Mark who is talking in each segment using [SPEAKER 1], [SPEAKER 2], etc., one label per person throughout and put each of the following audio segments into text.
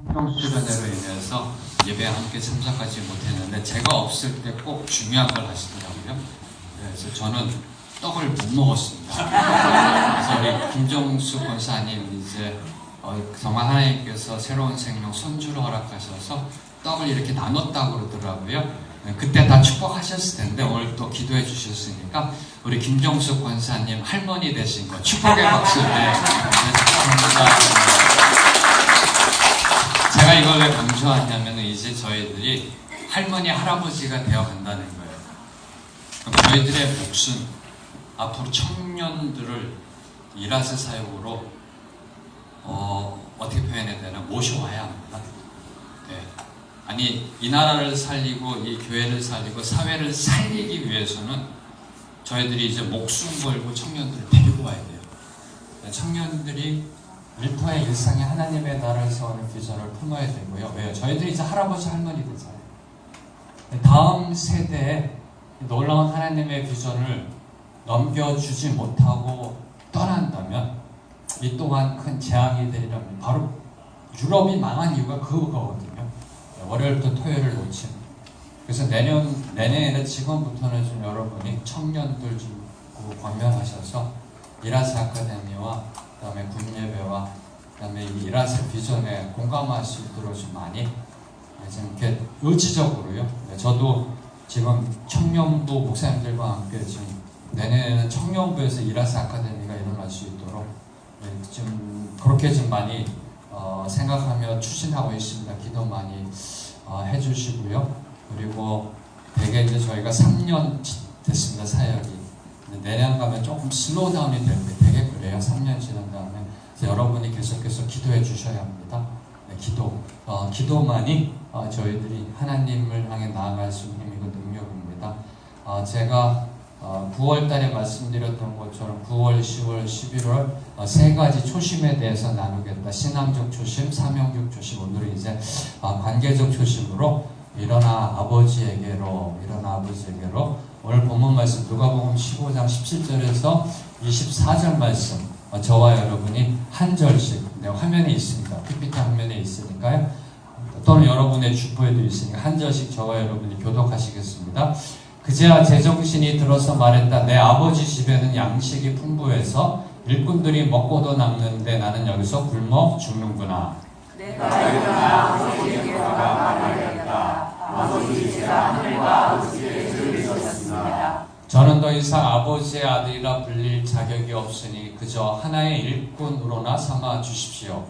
[SPEAKER 1] 성경수련회로 인해서 예배에 함께 참석하지 못했는데 제가 없을 때 꼭 중요한 걸 하시더라고요. 그래서 저는 떡을 못 먹었습니다. 그래서 우리 김종수 권사님 이제 정말 하나님께서 새로운 생명 손주를 허락하셔서 떡을 이렇게 나눴다고 그러더라고요. 그때 다 축복하셨을 텐데 오늘 또 기도해 주셨으니까 우리 김종수 권사님 할머니 되신 거 축복의 박수 축하합니다. 제가 이걸 왜 강조하냐면 이제 저희들이 할머니 할아버지가 되어 간다는 거예요. 그럼 저희들의 몫은 앞으로 청년들을 일하세 사역으로 어떻게 표현해야 되나 모셔와야 합니다. 네. 아니 이 나라를 살리고 이 교회를 살리고 사회를 살리기 위해서는 저희들이 이제 목숨 걸고 청년들을 데리고 와야 돼요. 청년들이 일터의 일상에 하나님의 나라를 세우는 비전을 품어야 되고요. 왜요? 저희들이 이제 할아버지 할머니 되잖아요. 다음 세대에 놀라운 하나님의 비전을 넘겨주지 못하고 떠난다면 이 또한 큰 재앙이 되리랍니다. 바로 유럽이 망한 이유가 그거거든요. 월요일부터 토요일을 놓친. 그래서 내년에는 지금부터는 좀 여러분이 청년들 좀 권면하셔서 이라스 아카데미와 그다음에 군예배와 그다음에 이 이라스 비전에 공감할 수 있도록 좀 많이 좀 이렇게 의지적으로요. 저도 지금 청년부 목사님들과 함께 지금 내년에는 청년부에서 이라스 아카데미가 일어날 수 있도록 좀 그렇게 좀 많이 생각하며 추진하고 있습니다. 기도 많이 해주시고요. 그리고 대개 이제 저희가 3년 됐습니다. 사역이. 내년 가면 조금 슬로우 다운이 될 때 되게 그래요. 3년 지난 다음에. 그래서 여러분이 계속해서 기도해 주셔야 합니다. 네, 기도만이 저희들이 하나님을 향해 나아갈 수 있는 힘이고 능력입니다. 제가 9월 달에 말씀드렸던 것처럼 9월, 10월, 11월 세 가지 초심에 대해서 나누겠다. 신앙적 초심, 사명적 초심. 오늘은 이제 관계적 초심으로 일어나 아버지에게로 오늘 본문 말씀 누가복음 15장 17절에서 24절 말씀 저와 여러분이 한 절씩 화면에 있습니다. PPT 화면에 있으니까요. 또는 여러분의 주보에도 있으니까 한 절씩 저와 여러분이 교독하시겠습니다. 그제야 제정신이 들어서 말했다. 내 아버지 집에는 양식이 풍부해서 일꾼들이 먹고도 남는데 나는 여기서 굶어 죽는구나.
[SPEAKER 2] 내가 일어나 아버지에게 말하였다. 아버지 제가 하늘과 아버지의 죄를 졌습니다.
[SPEAKER 1] 저는 더 이상 아버지의 아들이라 불릴 자격이 없으니 그저 하나의 일꾼으로나 삼아 주십시오.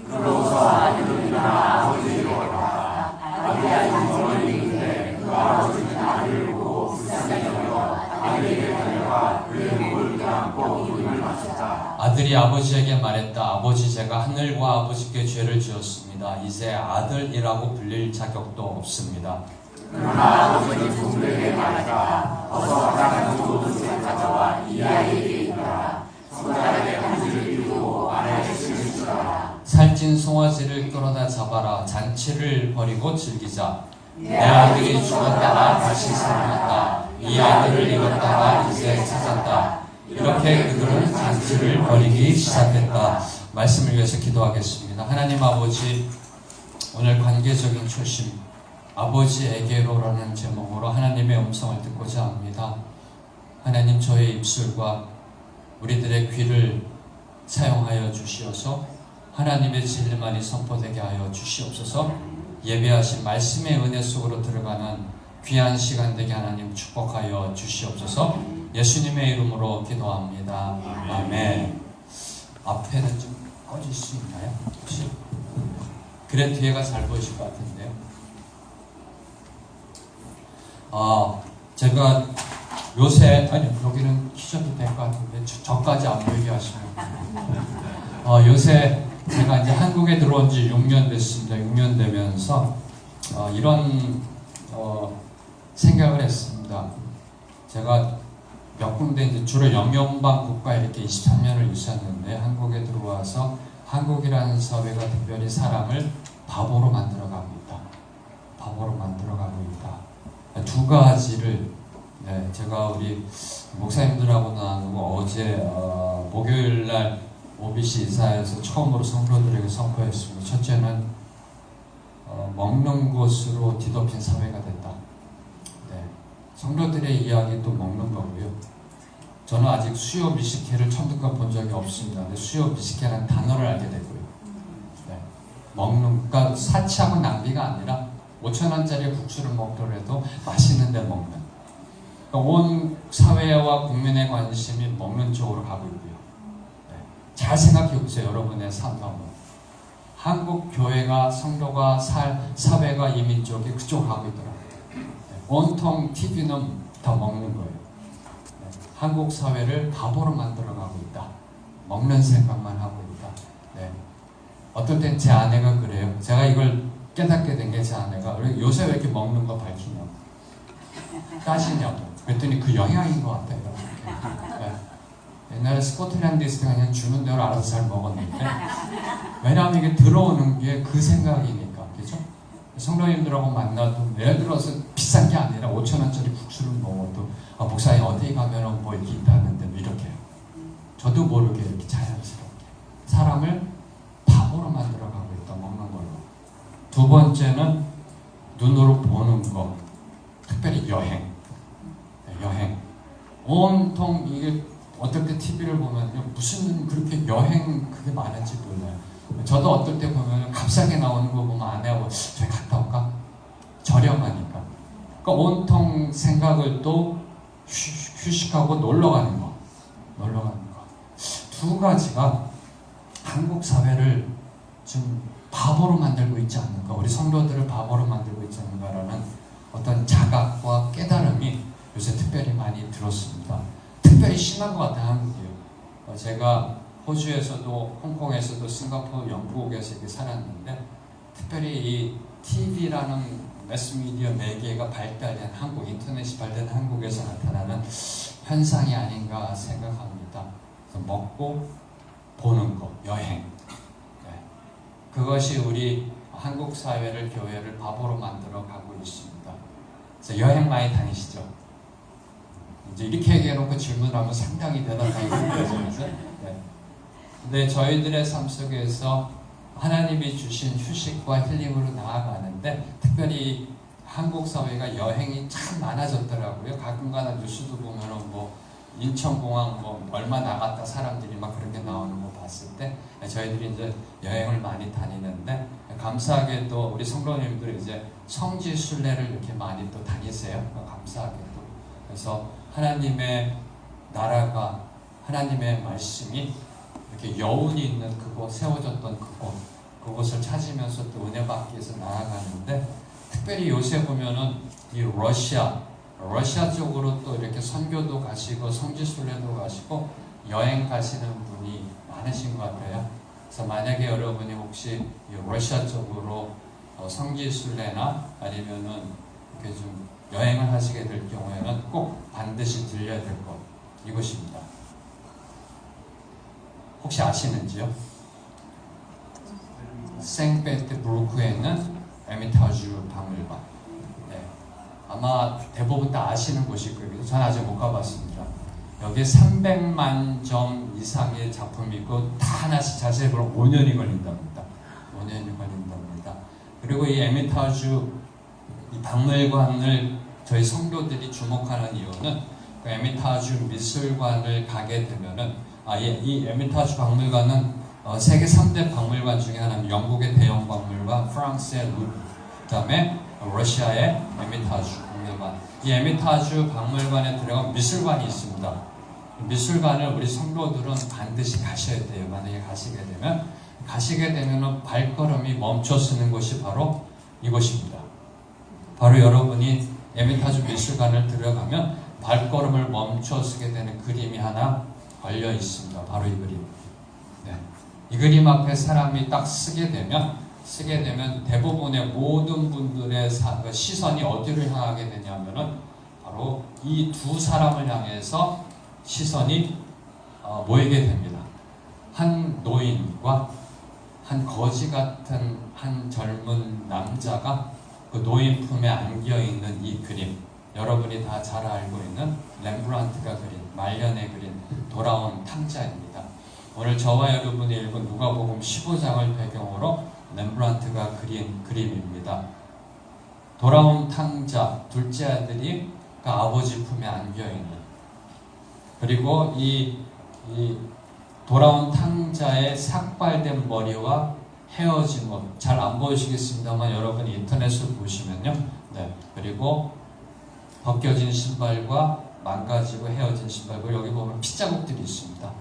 [SPEAKER 2] 그러고서 아들은 일어나 아버지에게 왔다. 아들이 아직 멀리 있는데 그 아버지는 아들을 보고 불쌍히 여겨 아들에게 달려가 그의 목을 껴안고 입을 맞췄다.
[SPEAKER 1] 아들이 아버지에게 말했다. 아버지 제가 하늘과 아버지께 죄를 지었습니다. 이제 아들이라고 불릴 자격도 없습니다.
[SPEAKER 2] 그러나 아버지는 종들에게 말했다. 어서 바닥에 모든 것을 가져와 이 아이에게 입어라. 손가락에 반지를 끼우고 아래에 실을 주라.
[SPEAKER 1] 살찐 송아지를 끌어다 잡아라. 잔치를 벌이고 즐기자. 내 아들이 죽었다가 다시 살아났다. 이 아들을 잃었다가 이제 찾았다. 이렇게 그들은 잔치를 벌이기 시작했다. 말씀을 위해서 기도하겠습니다. 하나님 아버지, 오늘 관계적인 초심 아버지에게로라는 제목으로 하나님의 음성을 듣고자 합니다. 하나님, 저의 입술과 우리들의 귀를 사용하여 주시어서 하나님의 진리만이 선포되게 하여 주시옵소서. 예배하신 말씀의 은혜 속으로 들어가는 귀한 시간 되게 하나님 축복하여 주시옵소서. 예수님의 이름으로 기도합니다. 아멘. 앞에는 좀 꺼질 수 있나요? 혹시? 그래 뒤에가 잘 보이실 것 같은데요. 제가 요새 여기는 키셔도 될 것 같은데 저까지 안 보이게 하시면 요새 제가 이제 한국에 들어온 지 6년 됐습니다. 6년 되면서 이런 생각을 했습니다. 제가 몇 군데 이제 주로 영연방 국가에 이렇게 23년을 있었는데 한국에 들어와서 한국이라는 사회가 특별히 사람을 바보로 만들어가고 있다. 바보로 만들어가고 있다. 두 가지를 제가 우리 목사님들하고 나누고 어제 목요일날 OBC 이사에서 처음으로 성도들에게 선포했습니다. 첫째는 먹는 것으로 뒤덮인 사회가 됐다. 네. 성도들의 이야기도 먹는 거고요. 저는 아직 수요 미식회를 처음부터 본 적이 없습니다. 근데 수요 미식회라는 단어를 알게 되고요. 네. 먹는, 그러니까 사치하고 낭비가 아니라 5,000원짜리 국수를 먹더라도 맛있는 데 먹는. 그러니까 온 사회와 국민의 관심이 먹는 쪽으로 가고 있고요. 네. 잘 생각해 보세요. 여러분의 삶 한번. 한국 교회가, 성도가, 사회가, 이민 쪽이 그쪽으로 가고 있더라고요. 네. 온통 TV는 다 먹는 거예요. 네. 한국 사회를 바보로 만들어가고 있다. 먹는 생각만 하고 있다. 네. 어떨 땐 제 아내가 그래요. 제가 이걸 깨닫게 된 게 제 아내가 요새 왜 이렇게 먹는 거 밝히냐고 따지냐고 그랬더니 그 영향인 것 같아요. 네. 옛날에 스코틀랜드 있을 때 그냥 주는 대로 알아서 잘 먹었는데 왜냐하면 이게 들어오는 게 그 생각이니까 그죠? 성도님들하고 만나도 예를 들어서 비싼 게 아니라 5,000원짜리 국수를 먹어도 목사님 어디 가면 뭐 이렇게 있다는데 이렇게 해요. 저도 모르게 이렇게 자연스럽게 사람을 바보로 만들어가고 있다. 먹는 걸로. 두 번째는 눈으로 보는 거, 특별히 여행. 여행. 온통 이게 어떨 때 TV를 보면 무슨 그렇게 여행 그게 많은지 몰라요. 저도 어떨 때 보면 값싸게 나오는 거 보면 아내하고 저희 갔다 올까? 저렴하니까. 그러니까 온통 생각을 또 휴식하고 놀러 가는 거. 놀러 가는 거. 두 가지가 한국 사회를 좀 바보로 만들고 있지 않는가, 우리 성도들을 바보로 만들고 있지 않는가라는 어떤 자각과 깨달음이 요새 특별히 많이 들었습니다. 특별히 심한 것 같아요, 한국이요. 제가 호주에서도, 홍콩에서도, 싱가포르, 영국에서 이렇게 살았는데, 특별히 이 TV라는 매스미디어 매개가 발달된 한국, 인터넷이 발달된 한국에서 나타나는 현상이 아닌가 생각합니다. 그래서 먹고 보는 거, 여행. 그것이 우리 한국 사회를, 교회를 바보로 만들어 가고 있습니다. 그래서 여행 많이 다니시죠? 이제 이렇게 얘기해놓고 질문하면 상당히 대답하기 힘들어지면서. 네. 근데 저희들의 삶 속에서 하나님이 주신 휴식과 힐링으로 나아가는데, 특별히 한국 사회가 여행이 참 많아졌더라고요. 가끔가다 뉴스도 보면은 뭐 인천공항 뭐 얼마 나갔다 사람들이 막 그렇게 나오는 거 봤을 때 저희들이 이제 여행을 많이 다니는데, 감사하게도 우리 성도님들이 이제 성지 순례를 이렇게 많이 또 다니세요. 감사하게도. 그래서 하나님의 나라가, 하나님의 말씀이 이렇게 여운이 있는 그곳, 세워졌던 그곳을 찾으면서 또 은혜 받기 위해서 나아가는데, 특별히 요새 보면은 이 러시아 쪽으로 또 이렇게 선교도 가시고 성지순례도 가시고 여행 가시는 분이 많으신 것 같아요. 그래서 만약에 여러분이 혹시 이 러시아 쪽으로 성지순례나 아니면은 이렇게 좀 여행을 하시게 될 경우에는 꼭 반드시 들려야 될 것, 이것입니다. 혹시 아시는지요? 생페테르부르크에 있는 에미타주 박물관. 네. 아마 대부분 다 아시는 곳일 거예요. 저는 아직 못 가봤습니다. 여기 300만 점 이상의 작품이 있고 다 하나씩 자세히 보면 5년이 걸린답니다. 5년이 걸린답니다. 그리고 이 에미타주 이 박물관을 저희 성도들이 주목하는 이유는 그 에미타주 미술관을 가게 되면은 이 에미타주 박물관은 세계 3대 박물관 중에 하나입니다. 영국의 대형 박물관, 프랑스의 루브르, 그 다음에 러시아의 에미타주 박물관. 이 에미타주 박물관에 들어간 미술관이 있습니다. 미술관을 우리 성도들은 반드시 가셔야 돼요. 만약에 가시게 되면 발걸음이 멈춰서는 곳이 바로 이곳입니다. 바로 여러분이 에미타주 미술관을 들어가면 발걸음을 멈춰서게 되는 그림이 하나 걸려 있습니다. 바로 이 그림. 네. 이 그림 앞에 사람이 딱 쓰게 되면 대부분의 모든 분들의 시선이 어디를 향하게 되냐면은 바로 이 두 사람을 향해서 시선이 모이게 됩니다. 한 노인과 한 거지 같은 한 젊은 남자가 그 노인 품에 안겨 있는 이 그림, 여러분이 다 잘 알고 있는 렘브란트가 그린, 말년에 그린 돌아온 탕자입니다. 오늘 저와 여러분이 읽은 누가복음 15장을 배경으로 렘브란트가 그린 그림입니다. 돌아온 탕자, 둘째 아들이 그 아버지 품에 안겨있는, 그리고 이 돌아온 탕자의 삭발된 머리와 헤어진 옷, 잘 안 보이시겠습니다만 여러분이 인터넷을 보시면요, 네, 그리고 벗겨진 신발과 망가지고 헤어진 신발과 여기 보면 핏자국들이 있습니다.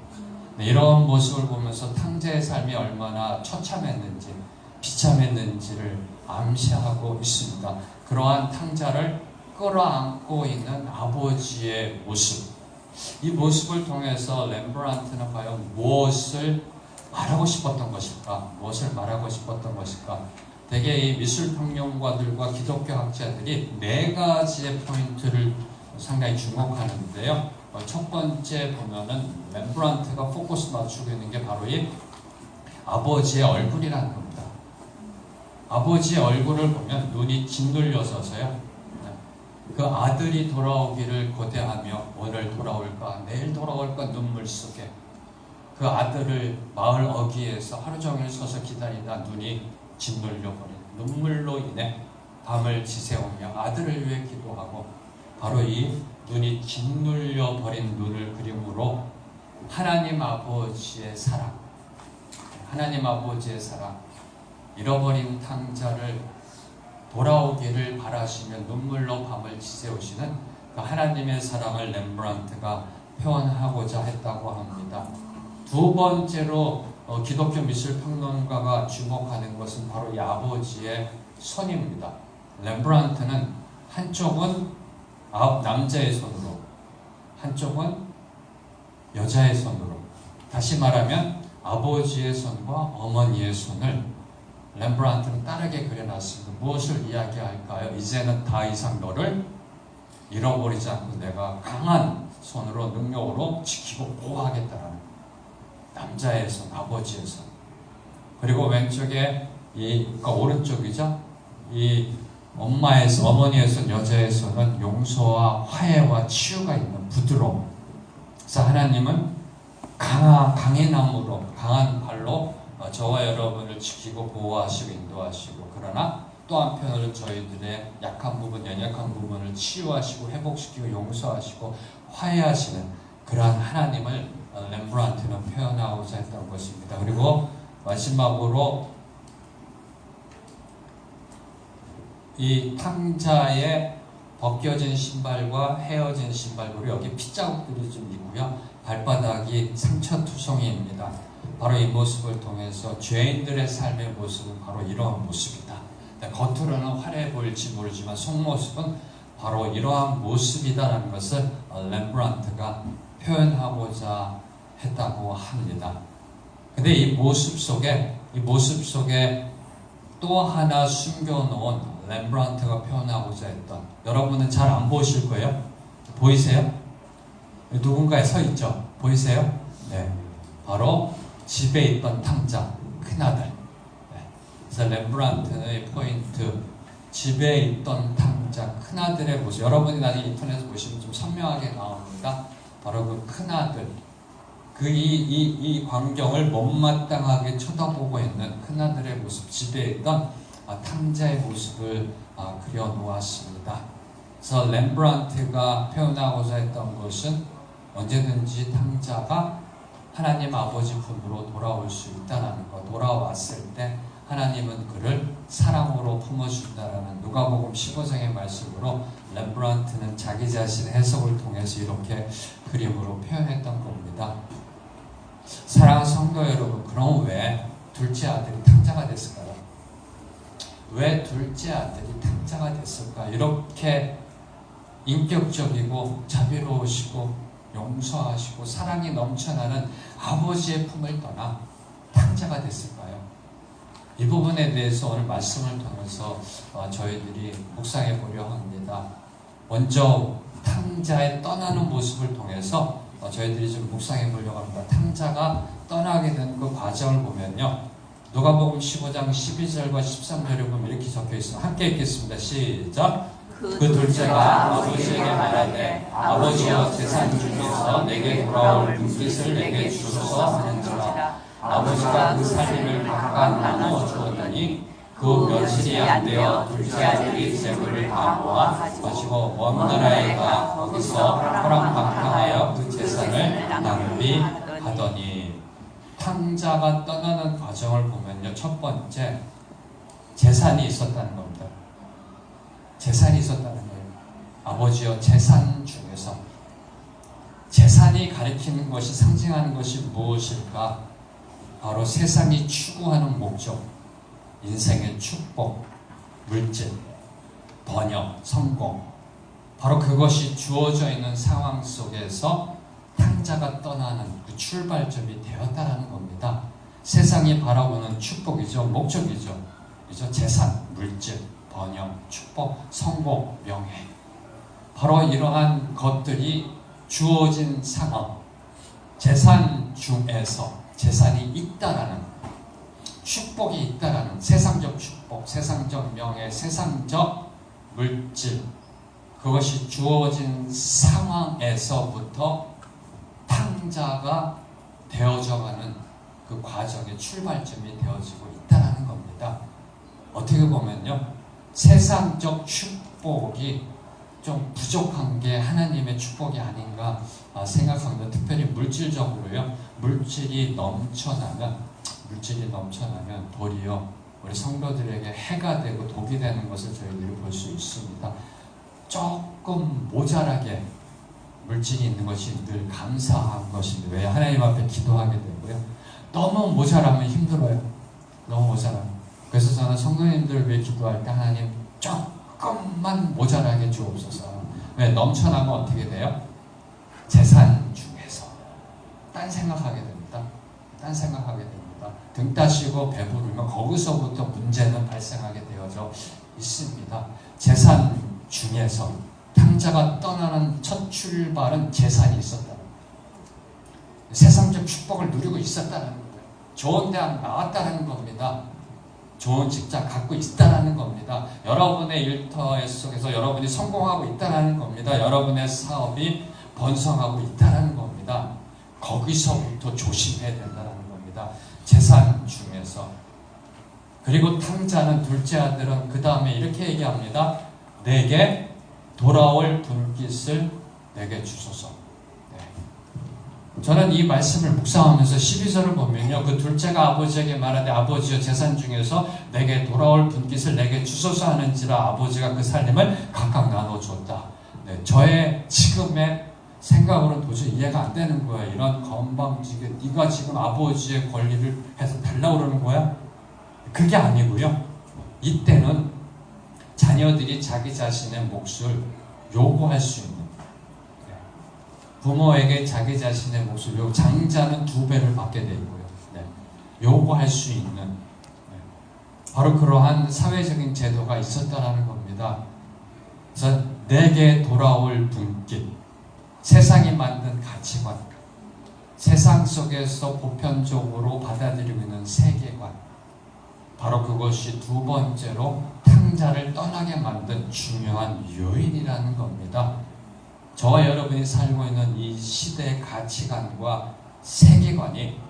[SPEAKER 1] 네, 이런 모습을 보면서 탕자의 삶이 얼마나 처참했는지, 비참했는지를 암시하고 있습니다. 그러한 탕자를 끌어안고 있는 아버지의 모습, 이 모습을 통해서 렘브란트는 과연 무엇을 말하고 싶었던 것일까? 무엇을 말하고 싶었던 것일까? 대개 이 미술평론가들과 기독교 학자들이 네 가지의 포인트를 상당히 주목하는데요. 첫 번째 보면은 렘브란트가 포커스 맞추고 있는 게 바로 이 아버지의 얼굴이라는 겁니다. 아버지의 얼굴을 보면 눈이 짓눌려 서서요, 그 아들이 돌아오기를 고대하며 오늘 돌아올까 내일 돌아올까 눈물 속에 그 아들을 마을 어귀에서 하루 종일 서서 기다리다 눈이 짓눌려버린 눈물로 인해 밤을 지새우며 아들을 위해 기도하고, 바로 이 눈이 짓눌려버린 눈을 그림으로 하나님 아버지의 사랑, 하나님 아버지의 사랑, 잃어버린 탕자를 돌아오기를 바라시며 눈물로 밤을 지새우시는 그 하나님의 사랑을 렘브란트가 표현하고자 했다고 합니다. 두 번째로 기독교 미술평론가가 주목하는 것은 바로 이 아버지의 손입니다. 렘브란트는 한쪽은 남자의 손으로, 한쪽은 여자의 손으로, 다시 말하면 아버지의 손과 어머니의 손을 렘브란트는 다르게 그려놨습니다. 무엇을 이야기할까요? 이제는 더 이상 너를 잃어버리지 않고 내가 강한 손으로, 능력으로 지키고 보호하겠다라는 남자의 손, 아버지의 손. 그리고 왼쪽에 그러니까 오른쪽이죠. 이 엄마의 손, 어머니의 손, 여자의 손은 용서와 화해와 치유가 있는 부드러움. 그래서 하나님은 강인함으로, 강한 발로 저와 여러분을 지키고 보호하시고 인도하시고, 그러나 또 한편으로 저희들의 약한 부분, 연약한 부분을 치유하시고 회복시키고 용서하시고 화해하시는 그러한 하나님을 렘브란트는 표현하고자 했던 것입니다. 그리고 마지막으로 이 탕자의 벗겨진 신발과 헤어진 신발, 그리고 여기 핏자국들이 좀 있고요, 발바닥이 상처투성이입니다. 바로 이 모습을 통해서 죄인들의 삶의 모습은 바로 이러한 모습이다. 겉으로는 화려해 보일지 모르지만 속모습은 바로 이러한 모습이다라는 것을 렘브란트가 표현하고자 했다고 합니다. 근데 이 모습 속에 또 하나 숨겨놓은 렘브란트가 표현하고자 했던, 여러분은 잘 안 보실 거예요. 보이세요? 누군가에 서 있죠? 보이세요? 네, 바로 집에 있던 탕자, 큰아들. 네. 그래서 렘브란트의 포인트, 집에 있던 탕자, 큰아들의 모습. 여러분이 나중에 인터넷에 보시면 좀 선명하게 나옵니다. 바로 그 큰아들, 이 광경을 못마땅하게 쳐다보고 있는 큰아들의 모습, 집에 있던 탕자의 모습을 그려놓았습니다. 그래서 렘브란트가 표현하고자 했던 것은 언제든지 탕자가 하나님 아버지 품으로 돌아올 수 있다는 것, 돌아왔을 때 하나님은 그를 사랑으로 품어준다라는 누가복음 15장의 말씀으로 렘브란트는 자기 자신의 해석을 통해서 이렇게 그림으로 표현했던 겁니다. 사랑하는 성도 여러분, 그럼 왜 둘째 아들이 탕자가 됐을까요? 왜 둘째 아들이 탕자가 됐을까? 이렇게 인격적이고 자비로우시고 용서하시고 사랑이 넘쳐나는 아버지의 품을 떠나 탕자가 됐을까요? 이 부분에 대해서 오늘 말씀을 통해서 저희들이 묵상해 보려 합니다. 먼저 탕자의 떠나는 모습을 통해서 저희들이 좀 묵상해 보려고 합니다. 탕자가 떠나게 된 그 과정을 보면요, 누가복음 15장 12절과 13절에 보면 이렇게 적혀 있습니다. 함께 읽겠습니다. 시작. 그 둘째가 아버지에게 말하되 아버지여 재산 중에서 내게 돌아올 분깃을 내게 주소서 하는지라. 아버지가 그 살림을 각각 나누어 주었더니 그 며칠이 안 되어 둘째 아들이 재물을 다 모아 가지고 먼 나라에 가 거기서 호랑방탕하여 그 재산을 낭비 하더니. 탕자가 떠나는 과정을 보면요, 첫 번째 재산이 있었다는 겁니다. 재산이 있었다는 거예요. 아버지여, 재산 중에서 재산이 가리키는 것이, 상징하는 것이 무엇일까? 바로 세상이 추구하는 목적, 인생의 축복, 물질, 번역, 성공, 바로 그것이 주어져 있는 상황 속에서 탕자가 떠나는 그 출발점이 되었다라는 겁니다. 세상이 바라보는 축복이죠, 목적이죠. 그죠? 재산, 물질, 번역, 축복, 성공, 명예. 바로 이러한 것들이 주어진 상황, 재산 중에서 재산이 있다라는, 축복이 있다라는, 세상적 축복, 세상적 명예, 세상적 물질, 그것이 주어진 상황에서부터 탕자가 되어져가는 그 과정의 출발점이 되어지고 있다라는 겁니다. 어떻게 보면요, 세상적 축복이 좀 부족한 게 하나님의 축복이 아닌가 생각합니다. 특별히 물질적으로요, 물질이 넘쳐나면 도리어 우리 성도들에게 해가 되고 독이 되는 것을 저희들이 볼 수 있습니다. 조금 모자라게 물질이 있는 것이 늘 감사한 것입니다. 왜? 하나님 앞에 기도하게 되고요. 너무 모자라면 힘들어요. 너무 모자라면. 그래서 저는 성도님들 위해 기도할 때 하나님 조금만 모자라게 주옵소서. 왜? 넘쳐나면 어떻게 돼요? 재산 중에서 딴 생각하게 됩니다. 딴 생각하게 됩니다. 등 따시고 배부르면 거기서부터 문제는 발생하게 되어져 있습니다. 재산 중에서 탕자가 떠나는 첫 출발은 재산이 있었다. 세상적 축복을 누리고 있었다는 거예요. 좋은 대학 나왔다는 겁니다. 좋은 직장 갖고 있다는 겁니다. 여러분의 일터 속에서 여러분이 성공하고 있다는 겁니다. 여러분의 사업이 번성하고 있다는 겁니다. 거기서부터 조심해야 된다는 겁니다. 재산 중에서. 그리고 탕자는, 둘째 아들은 그 다음에 이렇게 얘기합니다. 내게 돌아올 분깃을 내게 주소서. 네. 저는 이 말씀을 묵상하면서 12절을 보면요, 그 둘째가 아버지에게 말하되 아버지여, 재산 중에서 내게 돌아올 분깃을 내게 주소서 하는지라 아버지가 그 살림을 각각 나눠줬다. 네. 저의 지금의 생각으로는 도저히 이해가 안 되는 거예요. 이런 건방지게 네가 지금 아버지의 권리를 해서 달라고 그러는 거야? 그게 아니고요, 이때는 자녀들이 자기 자신의 몫을 요구할 수 있는, 부모에게 자기 자신의 몫을 장자는 2배를 받게 되고요. 요구할 수 있는, 바로 그러한 사회적인 제도가 있었다라는 겁니다. 그래서 내게 돌아올 분깃, 세상이 만든 가치관, 세상 속에서 보편적으로 받아들이고 있는 세계관, 바로 그것이 두 번째로 탕자를 떠나게 만든 중요한 요인이라는 겁니다. 저와 여러분이 살고 있는 이 시대의 가치관과 세계관이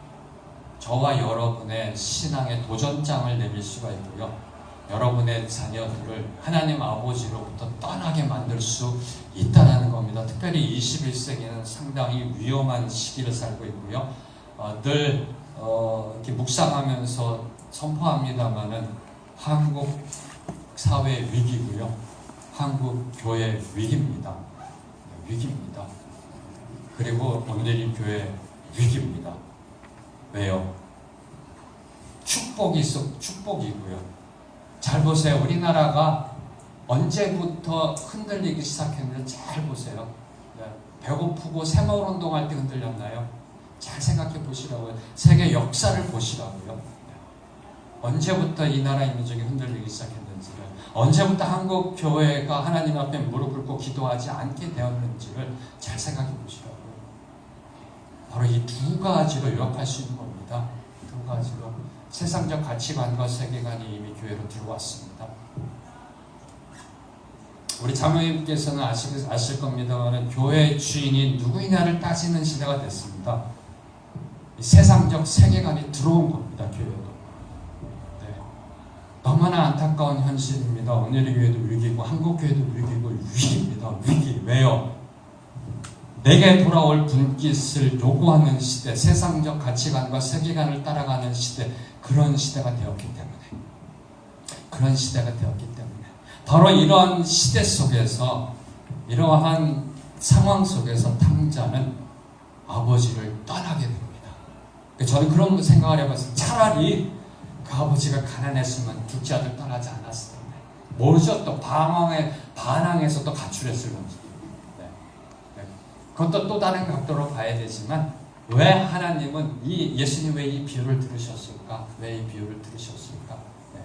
[SPEAKER 1] 저와 여러분의 신앙의 도전장을 내밀 수가 있고요, 여러분의 자녀들을 하나님 아버지로부터 떠나게 만들 수 있다는 겁니다. 특별히 21세기는 상당히 위험한 시기를 살고 있고요. 늘 이렇게 묵상하면서 선포합니다마는 한국 사회 위기고요, 한국 교회 위기입니다. 위기입니다. 그리고 오늘의 교회 위기입니다. 왜요? 축복이고요. 잘 보세요. 우리나라가 언제부터 흔들리기 시작했는지 잘 보세요. 배고프고 새 먹을 운동할 때 흔들렸나요? 잘 생각해 보시라고요. 세계 역사를 보시라고요. 언제부터 이 나라 민족이 흔들리기 시작했는지를, 언제부터 한국 교회가 하나님 앞에 무릎 꿇고 기도하지 않게 되었는지를 잘 생각해 보시라고요. 바로 이 두 가지로 요약할 수 있는 겁니다. 두 가지로 세상적 가치관과 세계관이 이미 교회로 들어왔습니다. 우리 장로님께서는 아실 겁니다만 교회의 주인이 누구이냐를 따지는 시대가 됐습니다. 이 세상적 세계관이 들어온 겁니다. 교회도. 네. 너무나 안타까운 현실입니다. 오늘의 교회도 위기고 한국 교회도 위기고 위기입니다. 위기. 왜요? 내게 돌아올 분깃을 요구하는 시대, 세상적 가치관과 세계관을 따라가는 시대, 그런 시대가 되었기 때문에, 그런 시대가 되었기 때문에 바로 이러한 시대 속에서, 이러한 상황 속에서 탕자는 아버지를 떠나게 됩니다. 저는 그런 생각을 해봤어요. 차라리 그 아버지가 가난했으면 둘째 아들 떠나지 않았을 텐데, 모르죠? 또 반항해서 또 가출했을 건지. 그것도 또 다른 각도로 봐야 되지만, 왜 하나님은 예수님 왜 이 비유를 들으셨을까? 왜 이 비유를 들으셨을까? 네.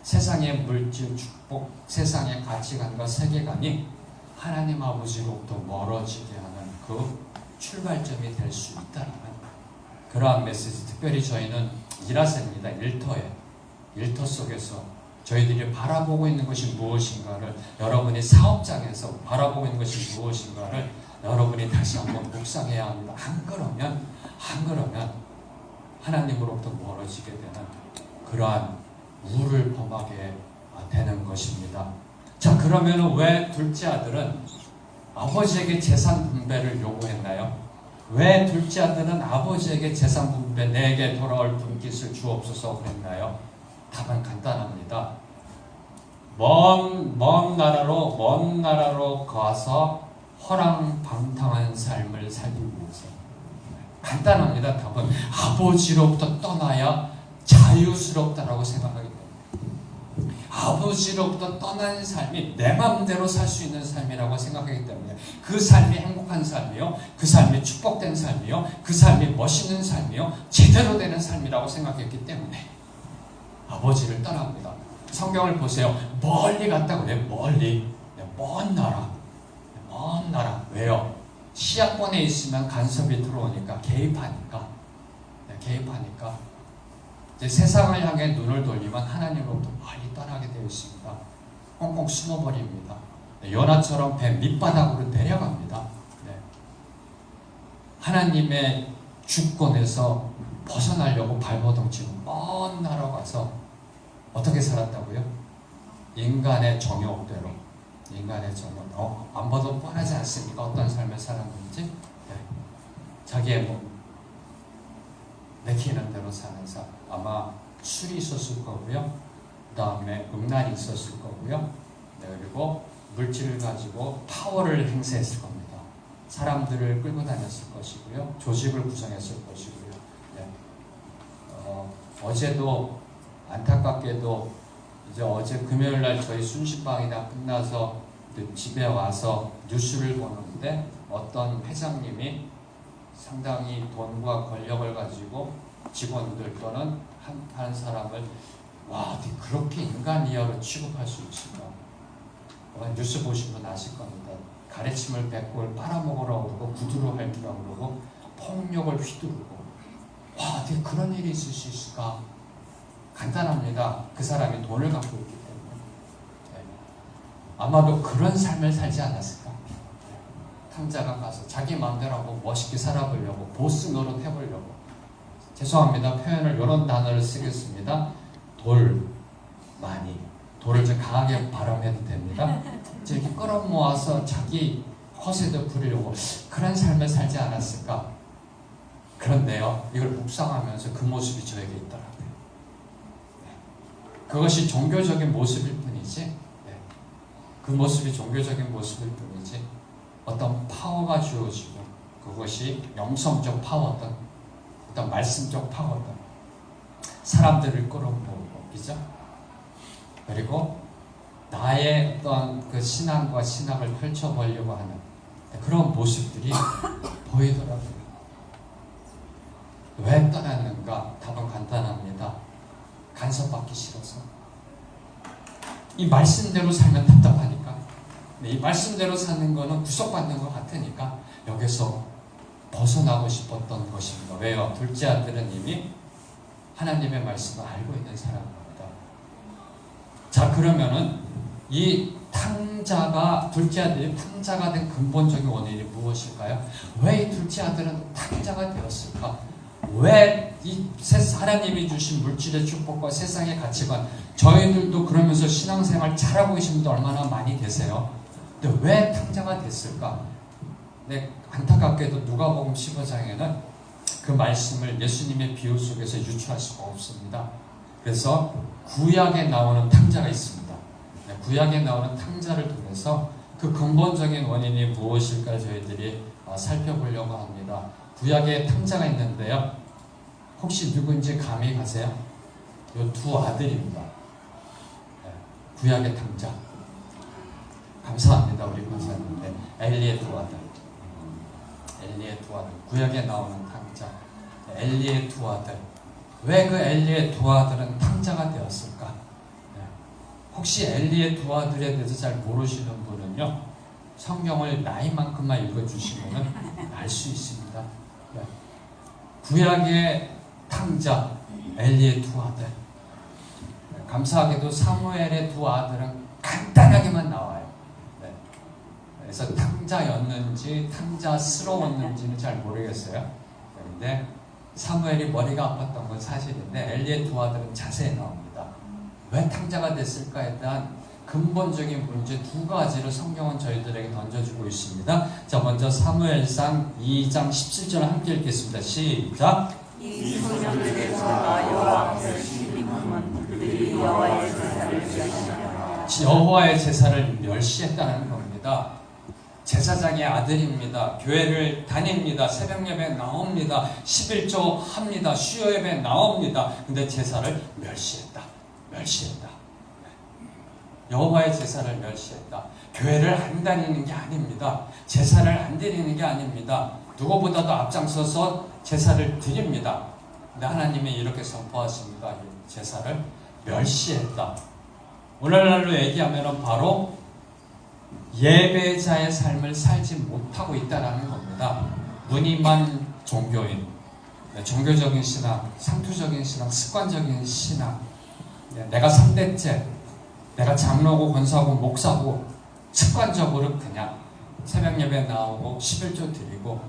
[SPEAKER 1] 세상의 물질, 축복, 세상의 가치관과 세계관이 하나님 아버지로부터 멀어지게 하는 그 출발점이 될 수 있다는 그러한 메시지. 특별히 저희는 일하세입니다. 일터 속에서 저희들이 바라보고 있는 것이 무엇인가를, 여러분이 사업장에서 바라보고 있는 것이 무엇인가를 여러분이 다시 한번 묵상해야 합니다. 안 그러면 하나님으로부터 멀어지게 되는 그러한 우를 범하게 되는 것입니다. 자, 그러면 왜 둘째 아들은 아버지에게 재산 분배를 요구했나요? 왜 둘째 아들은 아버지에게 재산 분배, 내게 돌아올 분깃을 주옵소서 그랬나요? 답은 간단합니다. 먼 나라로 가서 허랑방탕한 삶을 살기 위해서. 간단합니다. 답은 아버지로부터 떠나야 자유스럽다라고 생각하기 때문에, 아버지로부터 떠난 삶이 내 마음대로 살 수 있는 삶이라고 생각하기 때문에, 그 삶이 행복한 삶이요, 그 삶이 축복된 삶이요, 그 삶이 멋있는 삶이요, 제대로 되는 삶이라고 생각했기 때문에 아버지를 떠납니다. 성경을 보세요. 멀리 갔다 그래요. 멀리. 먼 나라. 왜요? 시야권에 있으면 간섭이 들어오니까, 개입하니까. 이제 세상을 향해 눈을 돌리면 하나님으로부터 멀리 떠나게 되어 있습니다. 꽁꽁 숨어버립니다. 요나처럼 배 밑바닥으로 내려갑니다. 네. 하나님의 주권에서 벗어나려고 발버둥치고 먼 나라 가서 어떻게 살았다고요? 인간의 정욕대로. 안 봐도 뻔하지 않습니까? 어떤 삶을 살았는지. 네. 자기의 내키는 대로 사는 삶. 아마 술이 있었을 거고요. 그 다음에 음란이 있었을 거고요. 네, 그리고 물질을 가지고 파워를 행사했을 겁니다. 사람들을 끌고 다녔을 것이고요. 조직을 구성했을 것이고요. 네. 어제도 안타깝게도 이제 어제 금요일날 저희 순식방이 다 끝나서 집에 와서 뉴스를 보는데, 어떤 회장님이 상당히 돈과 권력을 가지고 직원들 또는 한 사람을 어떻게 그렇게 인간 이하로 취급할 수 있을까? 뉴스 보신 분 아실 겁니다. 가래침을 뱉고 빨아먹으라고 그러고 구두로 핥으라고 그러고 폭력을 휘두르고, 어떻게 그런 일이 있을 수 있을까? 간단합니다. 그 사람이 돈을 갖고 있기 때문에. 네. 아마도 그런 삶을 살지 않았을까? 탕자가 가서 자기 마음대로 하고 멋있게 살아보려고, 보스 노릇 해보려고. 죄송합니다. 표현을 이런 단어를 쓰겠습니다. 돌을 좀 강하게 발음해도 됩니다. 이렇게 끌어모아서 자기 허세도 부리려고 그런 삶을 살지 않았을까? 그런데요, 이걸 묵상하면서 그 모습이 저에게 있더라고요. 그것이 종교적인 모습일 뿐이지, 그 모습이 종교적인 모습일 뿐이지, 어떤 파워가 주어지고, 그것이 영성적 파워든 어떤 말씀적 파워든 사람들을 끌어모으고, 그죠? 그리고 나의 어떤 그 신앙과 신학을 펼쳐보려고 하는 그런 모습들이 보이더라고요. 왜 떠났는가? 답은 간단합니다. 간섭받기 싫어서. 이 말씀대로 살면 답답하니까. 이 말씀대로 사는 거는 구속받는 것 같으니까 여기서 벗어나고 싶었던 것입니다. 왜요? 둘째 아들은 이미 하나님의 말씀을 알고 있는 사람입니다. 자, 그러면은 이 탕자가 둘째 아들이 탕자가 된 근본적인 원인이 무엇일까요? 왜 이 둘째 아들은 탕자가 되었을까? 왜 이 하나님이 주신 물질의 축복과 세상의 가치관, 저희들도 그러면서 신앙생활 잘하고 계신 분들 얼마나 많이 계세요? 근데 왜 탕자가 됐을까? 네, 안타깝게도 누가복음 15장에는 그 말씀을 예수님의 비유 속에서 유추할 수가 없습니다. 그래서 구약에 나오는 탕자가 있습니다. 네, 구약에 나오는 탕자를 통해서 그 근본적인 원인이 무엇일까 저희들이 살펴보려고 합니다. 구약에 탕자가 있는데요. 혹시 누군지 감이 가세요? 요 두 아들입니다. 네, 구약의 탕자. 감사합니다. 우리 권사님. 네, 엘리의 두 아들. 엘리의 두 아들. 구약에 나오는 탕자. 네, 엘리의 두 아들. 왜 그 엘리의 두 아들은 탕자가 되었을까? 네. 혹시 엘리의 두 아들에 대해서 잘 모르시는 분은요, 성경을 나이만큼만 읽어주시면 알 수 있습니다. 네. 구약의 탕자 엘리의 두 아들. 네. 감사하게도 사무엘의 두 아들은 간단하게만 나와요. 네. 그래서 탕자였는지 탕자스러웠는지는 잘 모르겠어요. 그런데 사무엘이 머리가 아팠던 건 사실인데 엘리의 두 아들은 자세히 나옵니다. 왜 탕자가 됐을까에 대한 근본적인 문제 두 가지를 성경은 저희들에게 던져주고 있습니다. 자, 먼저 사무엘상 2장 17절을 함께 읽겠습니다. 시작.
[SPEAKER 2] 이 소년들에서 여호와 앞에 시비하면 그들이 여호와의 제사를 멸시하라.
[SPEAKER 1] 여호와의 제사를 멸시했다는 겁니다. 제사장의 아들입니다. 교회를 다닙니다. 새벽 예배 나옵니다. 11조 합니다. 수요 예배 나옵니다. 근데 제사를 멸시했다. 여호와의 제사를 멸시했다. 교회를 안 다니는 게 아닙니다. 제사를 안 드리는 게 아닙니다. 누구보다도 앞장서서 제사를 드립니다. 근데 하나님이 이렇게 선포하십니다. 제사를 멸시했다. 오늘날로 얘기하면 바로 예배자의 삶을 살지 못하고 있다는 겁니다. 무늬만 종교인, 종교적인 신앙, 상투적인 신앙, 습관적인 신앙, 내가 3대째, 내가 장로고 권사고 목사고 습관적으로 그냥 새벽 예배 나오고 11조 드리고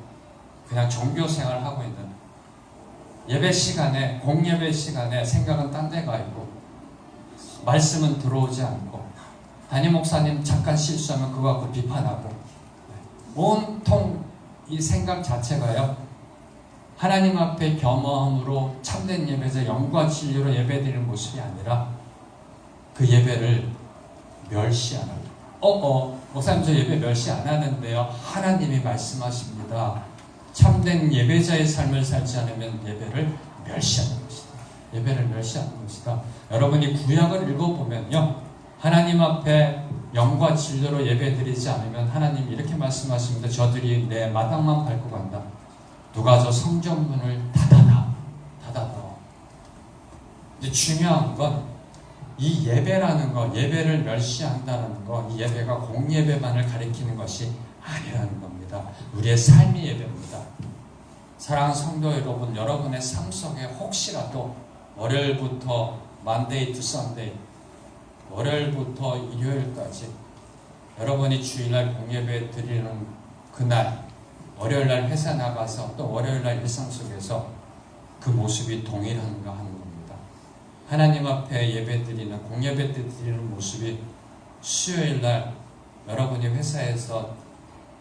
[SPEAKER 1] 그냥 종교 생활을 하고 있는, 예배 시간에, 공예배 시간에 생각은 딴 데 가 있고 말씀은 들어오지 않고 담임 목사님 잠깐 실수하면 그거 갖고 비판하고, 온통 이 생각 자체가요, 하나님 앞에 겸허함으로 참된 예배자 영과 진리로 예배드리는 모습이 아니라 그 예배를 멸시하는, 목사님 저 예배 멸시 안 하는데요. 하나님이 말씀하십니다. 참된 예배자의 삶을 살지 않으면 예배를 멸시하는 것이다. 예배를 멸시하는 것이다. 여러분이 구약을 읽어보면요, 하나님 앞에 영과 진리로 예배드리지 않으면 하나님 이렇게 말씀하십니다. 저들이 내 마당만 밟고 간다. 누가 저 성전문을 닫아놔. 근데 중요한 건 이 예배라는 거, 예배를 멸시한다는 거, 이 예배가 공예배만을 가리키는 것이 아니라는 겁니다. 우리의 삶의 예배입니다. 사랑하는 성도 여러분, 여러분의 삶 속에 혹시라도 월요일부터 만데이 투 선데이, 월요일부터 일요일까지 여러분이 주일날 공예배 드리는 그날, 월요일날 회사 나가서 또 월요일날 일상 속에서 그 모습이 동일한가 하는 겁니다. 하나님 앞에 예배 드리는, 공예배 때 드리는 모습이 수요일날 여러분이 회사에서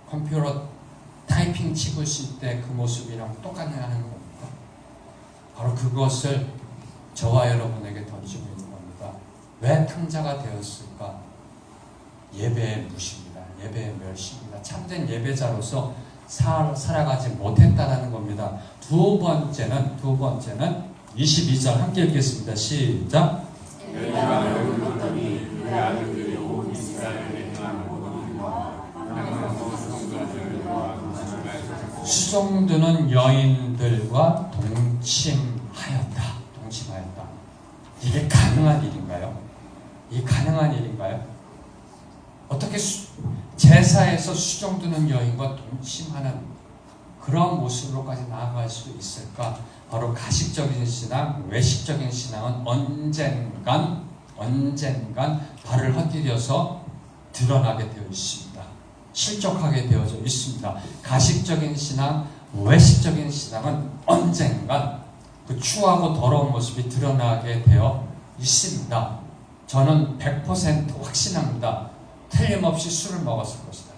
[SPEAKER 1] 컴퓨터 타이핑 치고 있을 때 그 모습이랑 똑같냐는 겁니다. 바로 그것을 저와 여러분에게 던지고 있는 겁니다. 왜 탕자가 되었을까? 예배의 무시입니다. 예배의 멸시입니다. 참된 예배자로서 살아가지 못했다라는 겁니다. 두 번째는 22절 함께 읽겠습니다. 시작.
[SPEAKER 2] 엘리야가 여기 봤더니 그의 아들들이 온 이스라엘에 행한 모든 일과
[SPEAKER 1] 수종드는 여인들과 동침하였다. 이게 가능한 일인가요? 이게 가능한 일인가요? 어떻게 제사에서 수종드는 여인과 동침하는 그런 모습으로까지 나아갈 수 있을까? 바로 가식적인 신앙, 외식적인 신앙은 언젠간 언젠간 발을 헛디뎌서 드러나게 되어 있습니다. 실족하게 되어져 있습니다. 가식적인 신앙, 외식적인 신앙은 언젠간 그 추하고 더러운 모습이 드러나게 되어 있습니다. 저는 100% 확신합니다. 틀림없이 술을 먹었을 것이다.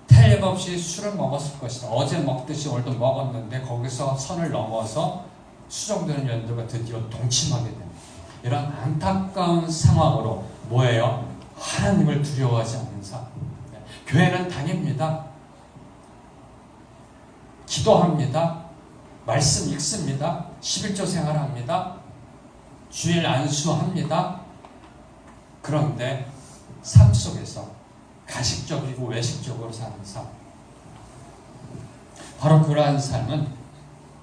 [SPEAKER 1] 틀림없이 술을 먹었을 것이다. 어제 먹듯이 오늘도 먹었는데 거기서 선을 넘어서 수정되는 연도가 드디어 동침하게 됩니다. 이런 안타까운 상황으로 뭐예요? 하나님을 두려워하지 않는 삶. 교회는 다닙니다. 기도합니다. 말씀 읽습니다. 11조 생활합니다. 주일 안수합니다. 그런데 삶 속에서 가식적이고 외식적으로 사는 삶, 바로 그러한 삶은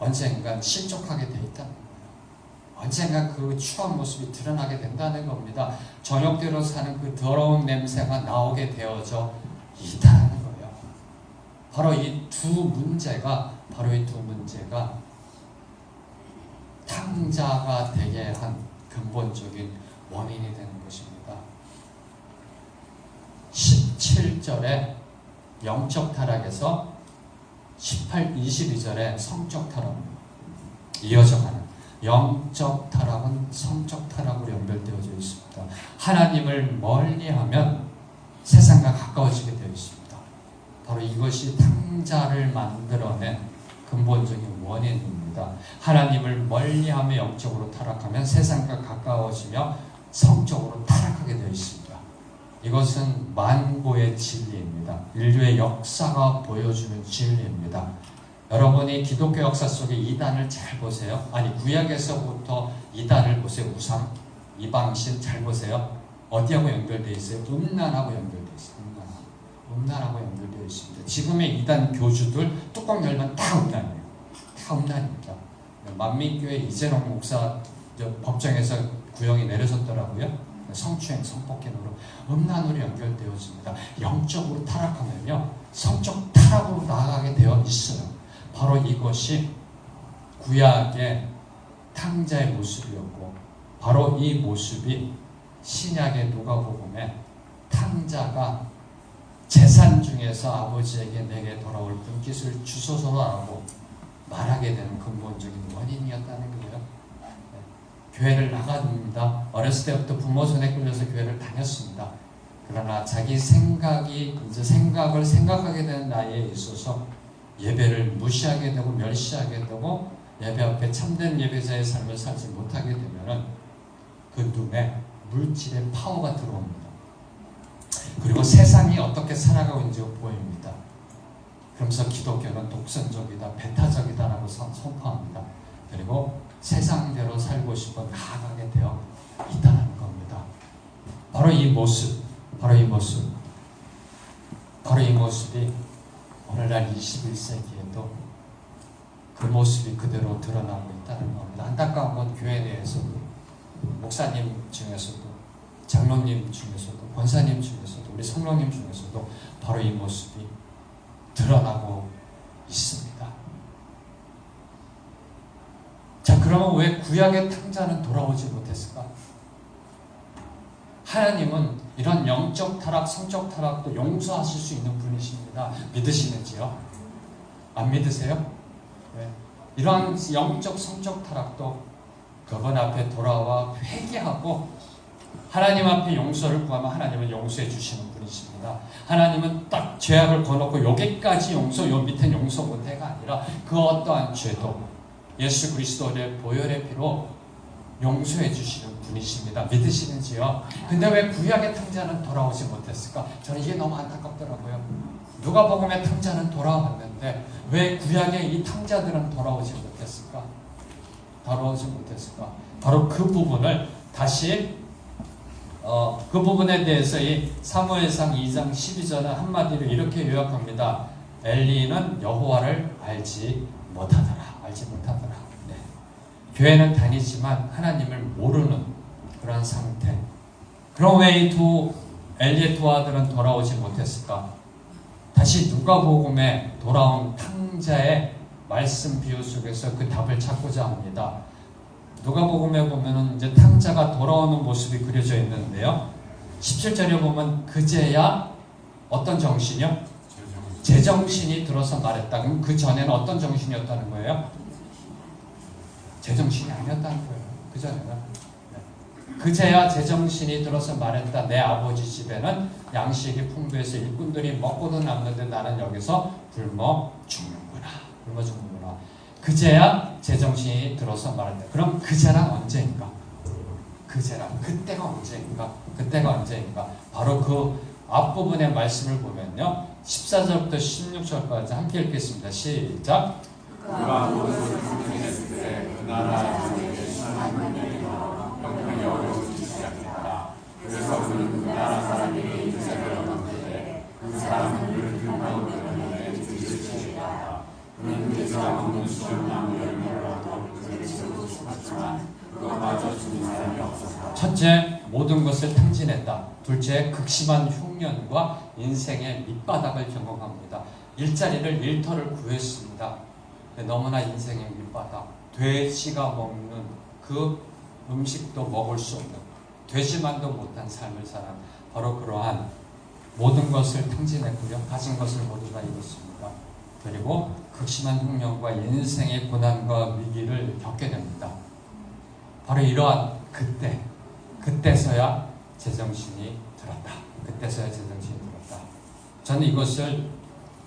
[SPEAKER 1] 언젠간 실족하게 되어 있다는 거예요. 언젠간 그 추한 모습이 드러나게 된다는 겁니다. 저녁대로 사는 그 더러운 냄새가 나오게 되어져 있다는 거예요. 바로 이 두 문제가 탕자가 되게 한 근본적인 원인이 되는 것입니다. 17절에 영적 타락에서 22절에 성적 타락 이어져가는, 영적 타락은 성적 타락으로 연결되어져 있습니다. 하나님을 멀리하면 세상과 가까워지게 되어 있습니다. 바로 이것이 탕자를 만들어낸 근본적인 원인입니다. 하나님을 멀리하며 영적으로 타락하면 세상과 가까워지며 성적으로 타락하게 되어 있습니다. 이것은 만고의 진리입니다. 인류의 역사가 보여주는 진리입니다. 여러분이 기독교 역사 속에 이단을 잘 보세요. 아니, 구약에서부터 이단을 보세요. 우상, 이방신 잘 보세요. 어디하고 연결되어 있어요? 음란하고 연결되어 있어요. 음란하고 연결되어 있습니다. 지금의 이단 교주들 뚜껑 열면 다 음란이에요. 다 음란입니다. 만민교회 이재롱 목사 법정에서 구형이 내려졌더라고요. 성추행, 성폭행으로 음란으로 연결되어집니다. 영적으로 타락하면요, 성적 타락으로 나아가게 되어 있어요. 바로 이것이 구약의 탕자의 모습이었고, 바로 이 모습이 신약의 누가복음에 탕자가 재산 중에서 아버지에게 내게 돌아올 분깃을 주소서라고 말하게 되는 근본적인 원인이었다는 거예요. 교회를 나갑니다. 어렸을 때부터 부모 손에 끌려서 교회를 다녔습니다. 그러나 자기 생각을 생각하게 되는 나이에 있어서 예배를 무시하게 되고 멸시하게 되고 예배 앞에 참된 예배자의 삶을 살지 못하게 되면은 그 눈에 물질의 파워가 들어옵니다. 그리고 세상이 어떻게 살아가고 있는지 보입니다. 그러면서 기독교는 독선적이다, 배타적이다라고 선포합니다. 그리고 세상대로 살고 싶어 나아가게 되어 있다는 겁니다. 바로 이 모습이 오늘날 21세기에도 그 모습이 그대로 드러나고 있다는 겁니다. 안타까운 건 교회 내에서도, 목사님 중에서도, 장로님 중에서도, 권사님 중에서도, 우리 성령님 중에서도 바로 이 모습이 드러나고 있습니다. 자, 그러면 왜 구약의 탕자는 돌아오지 못했을까? 하나님은 이런 영적 타락, 성적 타락도 용서하실 수 있는 분이십니다. 믿으시는지요? 안 믿으세요? 네. 이러한 영적, 성적 타락도 그분 앞에 돌아와 회개하고 하나님 앞에 용서를 구하면 하나님은 용서해 주시는 분이십니다. 하나님은 딱 죄악을 거놓고 여기까지 용서, 요 밑엔 용서 못해가 아니라 그 어떠한 죄도 예수 그리스도의 보혈의 피로 용서해 주시는 분이십니다. 믿으시는지요? 근데 왜 구약의 탕자는 돌아오지 못했을까? 저는 이게 너무 안타깝더라고요. 누가복음의 탕자는 돌아왔는데 왜 구약의 이 탕자들은 돌아오지 못했을까? 바로 그 부분을 다시 그 부분에 대해서 이 사무엘상 2장 12절은 한마디로 이렇게 요약합니다. 엘리는 여호와를 알지 못하더라. 네. 교회는 다니지만 하나님을 모르는 그런 상태. 그럼 왜 이 엘리의 두 아들은 돌아오지 못했을까? 다시 누가복음에 돌아온 탕자의 말씀 비유 속에서 그 답을 찾고자 합니다. 누가복음에 보면은 이제 탕자가 돌아오는 모습이 그려져 있는데요. 17절에 보면 그제야 어떤 정신이요? 제정신이 들어서 말했다. 그럼 그 전에는 어떤 정신이었다는 거예요? 제정신이 아니었다는 거예요. 그 전에는. 그제야 제정신이 들어서 말했다. 내 아버지 집에는 양식이 풍부해서 일꾼들이 먹고도 남는데 나는 여기서 굶어 죽는구나. 굶어 죽는구나. 그제야 제정신이 들어서 말했다. 그럼 그제란 언제인가? 그제란 그때가 언제인가? 그때가 언제인가? 바로 그 앞부분의 말씀을 보면요. 14절부터 16절까지 함께 읽겠습니다. 시작.
[SPEAKER 2] 그가 모든 성령했을 때 그 나라 주에게 심한 형편이 어려워지기 시작했다. 그래서 그는 그 나라 사람에게 유색을 얻었는데 그 사람은 그를 불평 때문에 뒤를 치우다. 그는 돼지가 먹는 수정나무 열매를 얻어 그에게 주고 싶었지만 그것마저 주는 사람이 없었다. 첫째, 모든 것을 탕진했다. 둘째, 극심한 흉년과 인생의 밑바닥을 경험합니다. 일자리를 일터를 구했습니다. 너무나 인생의 밑바닥, 돼지가 먹는 그 음식도 먹을 수 없는, 되지만도 못한 삶을 살아 바로 그러한 모든 것을 탕진했고요. 가진 것을 모두 다 잃었습니다. 그리고 극심한 흉년과 인생의 고난과 위기를 겪게 됩니다. 바로 이러한 그때서야 제정신이 들었다. 그때서야 제정신이 들었다. 저는 이것을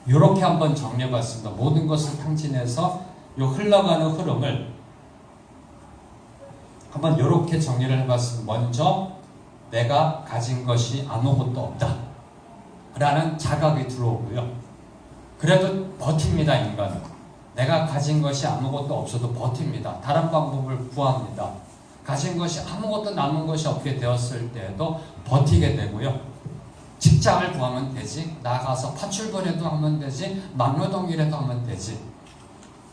[SPEAKER 2] 이렇게 한번 정리해봤습니다. 모든 것을 탕진해서 이 흘러가는 흐름을 한번 이렇게 정리를 해봤습니다. 먼저 내가 가진 것이 아무것도 없다 라는 자각이 들어오고요. 그래도 버팁니다. 인간은 내가 가진 것이 아무것도 없어도 버팁니다. 다른 방법을 구합니다. 가진 것이 아무것도 남은 것이 없게 되었을 때에도 버티게 되고요. 직장을 구하면 되지, 나가서 파출부라도 하면 되지, 막노동이라도 하면 되지.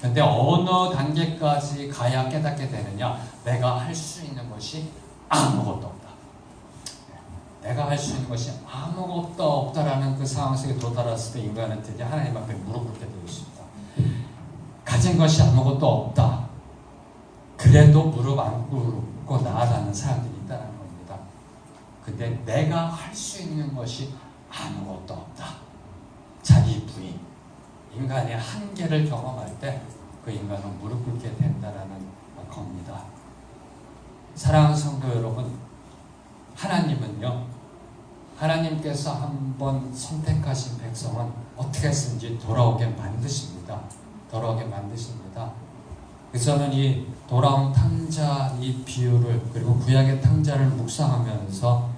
[SPEAKER 2] 근데 어느 단계까지 가야 깨닫게 되느냐? 내가 할 수 있는 것이 아무것도 없다. 내가 할 수 있는 것이 아무것도 없다라는 그 상황 속에 도달했을 때 인간은 드디어 하나님 앞에 무릎 꿇게 되어 있습니다. 가진 것이 아무것도 없다. 그래도 무릎 안 꿇고 나아가는 사람들이 있다는 겁니다. 근데 내가 할 수 있는 것이 아무것도 없다. 자기 부인, 인간의 한계를 경험할 때 그 인간은 무릎 꿇게 된다라는 겁니다. 사랑하는 성도 여러분, 하나님은요, 하나님께서 한번 선택하신 백성은 어떻게 해서든지 돌아오게 만드십니다. 돌아오게 만드십니다. 그래서 저는 이 돌아온 탕자 이 비유를, 그리고 구약의 탕자를 묵상하면서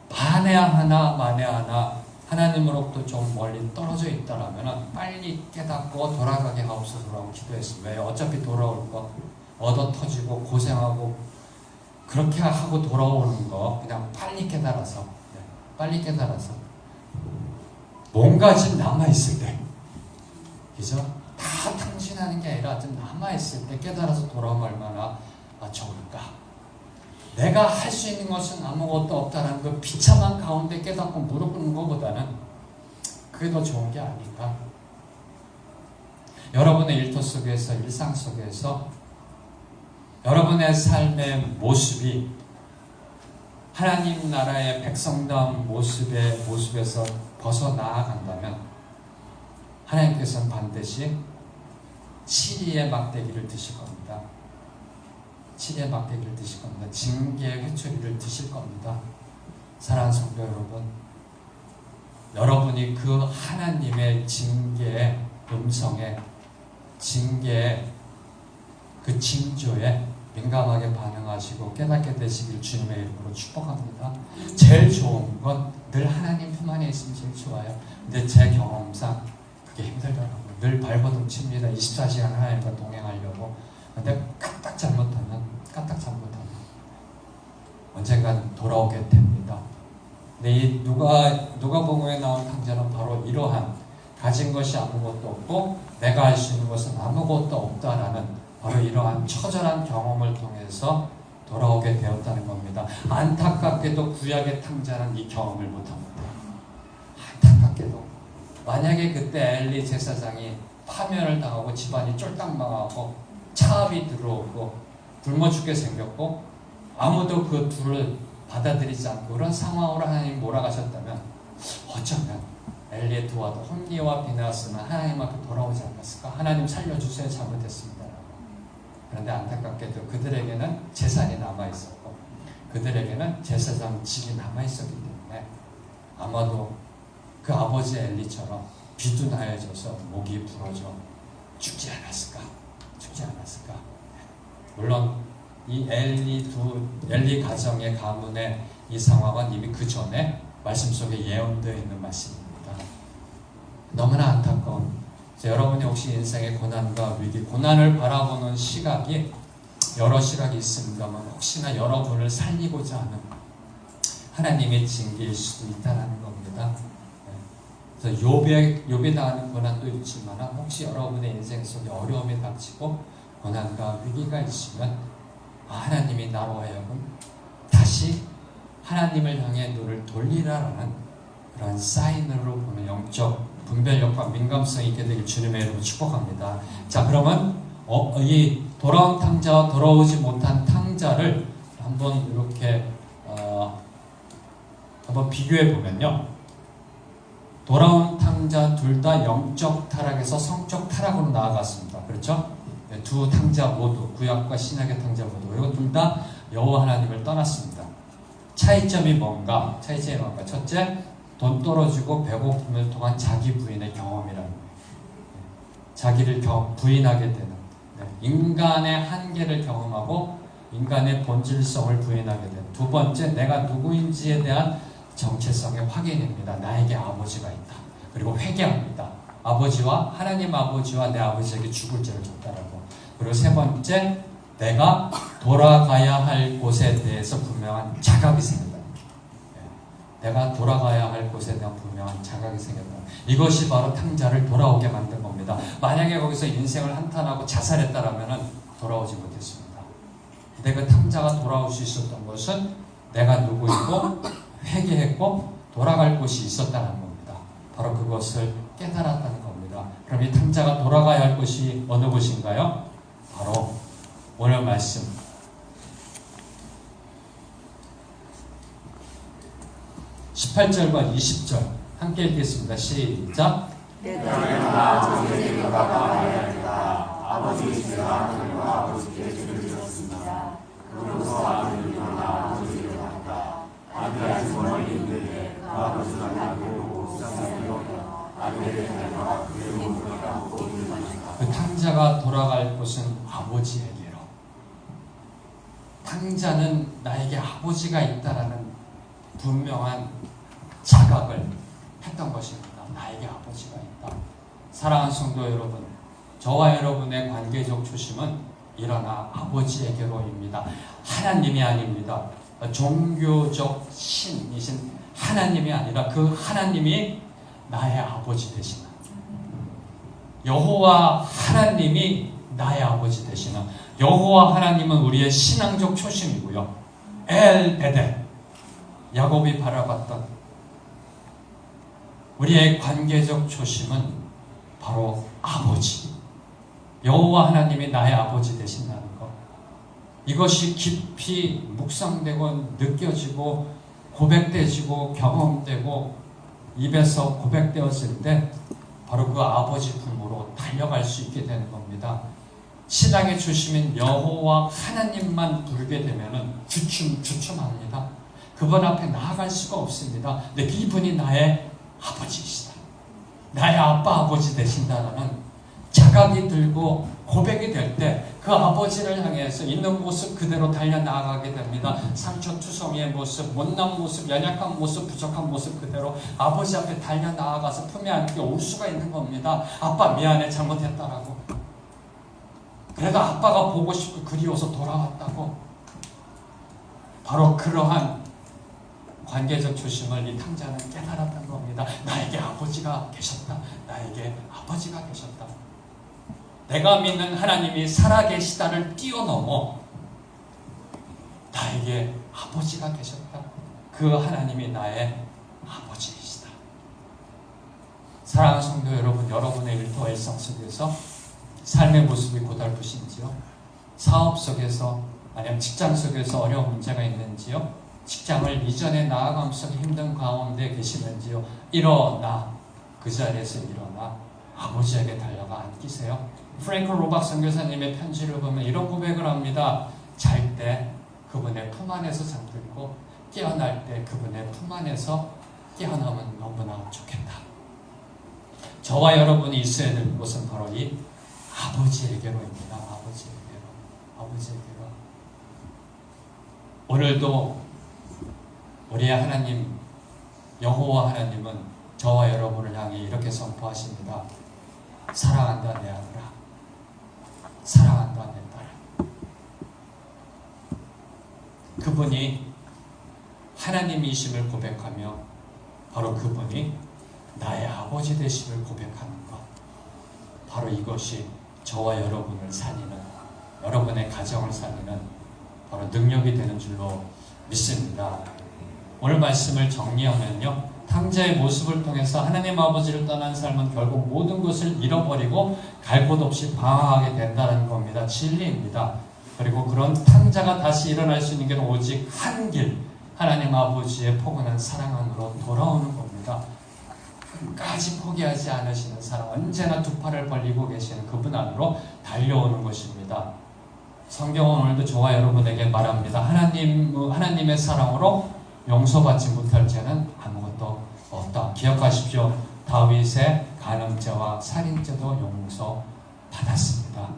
[SPEAKER 2] 만에 하나 하나님으로부터 좀 멀리 떨어져 있다라면 빨리 깨닫고 돌아가게 하옵소서라고 기도했습니다. 왜요? 어차피 돌아올 거 얻어 터지고 고생하고 그렇게 하고 돌아오는 거 그냥 빨리 깨달아서 뭔가 좀 남아있을 때, 그죠? 다 탕진하는 게 아니라 좀 남아있을 때 깨달아서 돌아오면 얼마나 좋을까. 내가 할 수 있는 것은 아무것도 없다는 그 비참한 가운데 깨닫고 무릎 꿇는 것보다는 그게 더 좋은 게 아닌가. 여러분의 일터 속에서, 일상 속에서 여러분의 삶의 모습이 하나님 나라의 백성다운 모습에서 벗어나아간다면 하나님께서는 반드시 치리의 막대기를 드실 겁니다. 치리의 막대기를 드실 겁니다. 징계의 회초리를 드실 겁니다. 사랑하는 성도 여러분, 여러분이 그 하나님의 징계의 음성에, 징계의 그 징조에 민감하게 반응하시고 깨닫게 되시길 주님의 이름으로 축복합니다. 제일 좋은 건 늘 하나님 품 안에 있으면 제일 좋아요. 근데 제 경험상 그게 힘들더라고요. 늘 발버둥 칩니다. 24시간 하나님과 동행하려고. 근데 까딱 잘못하면 언젠간 돌아오게 됩니다. 근데 이 누가복음에 나온 탕자는 바로 이러한 가진 것이 아무것도 없고 내가 할 수 있는 것은 아무것도 없다라는 바로 이러한 처절한 경험을 통해서 돌아오게 되었다는 겁니다. 안타깝게도 구약의 탕자는 이 경험을 못합니다. 안타깝게도. 만약에 그때 엘리 제사장이 파면을 당하고 집안이 쫄딱 망하고 차압이 들어오고
[SPEAKER 1] 굶어 죽게 생겼고 아무도 그 둘을 받아들이지 않고 그런 상황으로 하나님 몰아가셨다면 어쩌면 엘리의 두 아들 홈리와 비나스는 하나님 앞에 돌아오지 않았을까? 하나님 살려주세요, 잘못했습니다. 그런데 안타깝게도 그들에게는 재산이 남아있었고 그들에게는 제사장 직이 남아있었기 때문에 아마도 그 아버지 엘리처럼 비둔하여져서 목이 부러져 죽지 않았을까? 죽지 않았을까? 물론 이 엘리 가정의 가문의 이 상황은 이미 그 전에 말씀 속에 예언되어 있는 말씀입니다. 너무나 안타까운, 여러분이 혹시 인생의 고난과 위기, 고난을 바라보는 시각이 여러 시각이 있습니다만 혹시나 여러분을 살리고자 하는 하나님의 징계일 수도 있다는 겁니다. 그래서 욥에 당하는 고난도 있지만 혹시 여러분의 인생 속에 어려움이 닥치고 고난과 위기가 있으면 하나님이 나로 하여금 다시 하나님을 향해 눈을 돌리라라는 그런 사인으로 보는 영적 분별력과 민감성이 있게 되길 주님의 이름으로 축복합니다. 자, 그러면 이 돌아온 탕자와 돌아오지 못한 탕자를 한번 이렇게 한번 비교해 보면요, 돌아온 탕자 둘 다 영적 타락에서 성적 타락으로 나아갔습니다. 그렇죠? 두 탕자 모두, 구약과 신약의 탕자 모두, 그리고 둘 다 여호와 하나님을 떠났습니다. 차이점이 뭔가? 첫째, 돈 떨어지고 배고픔을 통한 자기 부인의 경험이라는 거예요. 자기를 부인하게 되는, 인간의 한계를 경험하고 인간의 본질성을 부인하게 되는. 두 번째, 내가 누구인지에 대한 정체성의 확인입니다. 나에게 아버지가 있다. 그리고 회개합니다. 하나님 아버지와 내 아버지에게 죽을 죄를 졌다라고. 그리고 세 번째, 내가 돌아가야 할 곳에 대해서 분명한 자각이 생긴다. 내가 돌아가야 할 곳에 대한 분명한 자각이 생겼다. 이것이 바로 탕자를 돌아오게 만든 겁니다. 만약에 거기서 인생을 한탄하고 자살했다라면 돌아오지 못했습니다. 근데 그 탕자가 돌아올 수 있었던 것은 내가 누구이고 회개했고 돌아갈 곳이 있었다는 겁니다. 바로 그것을 깨달았다는 겁니다. 그럼 이 탕자가 돌아가야 할 곳이 어느 곳인가요? 바로 오늘 말씀 18절과 20절 함께 읽겠습니다. 시작.
[SPEAKER 2] 내가 저희에게 돌아가야 한다. 아버지 제가 하나님과 아버지께 죄를 지었습니다. 그러고서 아들을 일어나 아버지를 봤다. 아들이 아직 멀리 있는데 그 아버지가 나를 보고 불쌍히 여겨 아들에게 달려가 그의 몸을 감고 있는 것이다.
[SPEAKER 1] 그 탕자가 돌아갈 곳은 아버지에게로. 탕자는 나에게 아버지가 있다라는 분명한 자각을 했던 것입니다. 나에게 아버지가 있다. 사랑하는 성도 여러분, 저와 여러분의 관계적 초심은 일어나 아버지에게로입니다. 하나님이 아닙니다. 종교적 신이신 하나님이 아니라 그 하나님이 나의 아버지 되시는, 여호와 하나님이 나의 아버지 되시는, 여호와 하나님은 우리의 신앙적 초심이고요. 엘 베델, 야곱이 바라봤던 우리의 관계적 초심은 바로 아버지, 여호와 하나님이 나의 아버지 되신다는 것. 이것이 깊이 묵상되고 느껴지고 고백되지고 경험되고 입에서 고백되었을 때 바로 그 아버지 품으로 달려갈 수 있게 되는 겁니다. 신앙의 초심인 여호와 하나님만 부르게 되면은 주춤합니다. 그분 앞에 나아갈 수가 없습니다. 근데 이분이 나의 아버지이시다. 나의 아빠 아버지 되신다라는 자각이 들고 고백이 될 때 그 아버지를 향해서 있는 모습 그대로 달려나가게 됩니다. 상처투성이의 모습, 못난 모습, 연약한 모습, 부족한 모습 그대로 아버지 앞에 달려나가서 품에 안고 울 수가 있는 겁니다. 아빠 미안해, 잘못했다라고. 그래도 아빠가 보고 싶고 그리워서 돌아왔다고. 바로 그러한 관계적 초심을 이 탕자는 깨달았던 겁니다. 나에게 아버지가 계셨다. 나에게 아버지가 계셨다. 내가 믿는 하나님이 살아계시다를 뛰어넘어 나에게 아버지가 계셨다. 그 하나님이 나의 아버지이시다. 사랑하는 성도 여러분, 여러분의 일터와 일상 속에서 삶의 모습이 고달프신지요? 사업 속에서 아니면 직장 속에서 어려운 문제가 있는지요? 직장을 이전에 나아가면서 힘든 가운데 계시는지요? 일어나, 그 자리에서 일어나 아버지에게 달려가 안기세요. 프랭클 로박 선교사님의 편지를 보면 이런 고백을 합니다. 잘 때 그분의 품 안에서 잠들고 깨어날 때 그분의 품 안에서 깨어나면 너무나 좋겠다. 저와 여러분이 있어야 될 곳은 바로 이 아버지에게로입니다. 아버지에게로. 오늘도 우리의 하나님 여호와 하나님은 저와 여러분을 향해 이렇게 선포하십니다. 사랑한다 내 아들아, 사랑한다 내 딸아. 그분이 하나님이심을 고백하며 바로 그분이 나의 아버지 되심을 고백하는 것, 바로 이것이 저와 여러분을 살리는, 여러분의 가정을 살리는 바로 능력이 되는 줄로 믿습니다. 오늘 말씀을 정리하면요, 탕자의 모습을 통해서 하나님 아버지를 떠난 삶은 결국 모든 것을 잃어버리고 갈 곳 없이 방황하게 된다는 겁니다. 진리입니다. 그리고 그런 탕자가 다시 일어날 수 있는 길은 오직 한 길, 하나님 아버지의 포근한 사랑 안으로 돌아오는 겁니다. 끝까지 포기하지 않으시는 사랑, 언제나 두 팔을 벌리고 계시는 그분 안으로 달려오는 것입니다. 성경은 오늘도 저와 여러분에게 말합니다. 하나님의 사랑으로 용서받지 못할 죄는 아무것도 없다. 기억하십시오. 다윗의 간음죄와 살인죄도 용서받았습니다.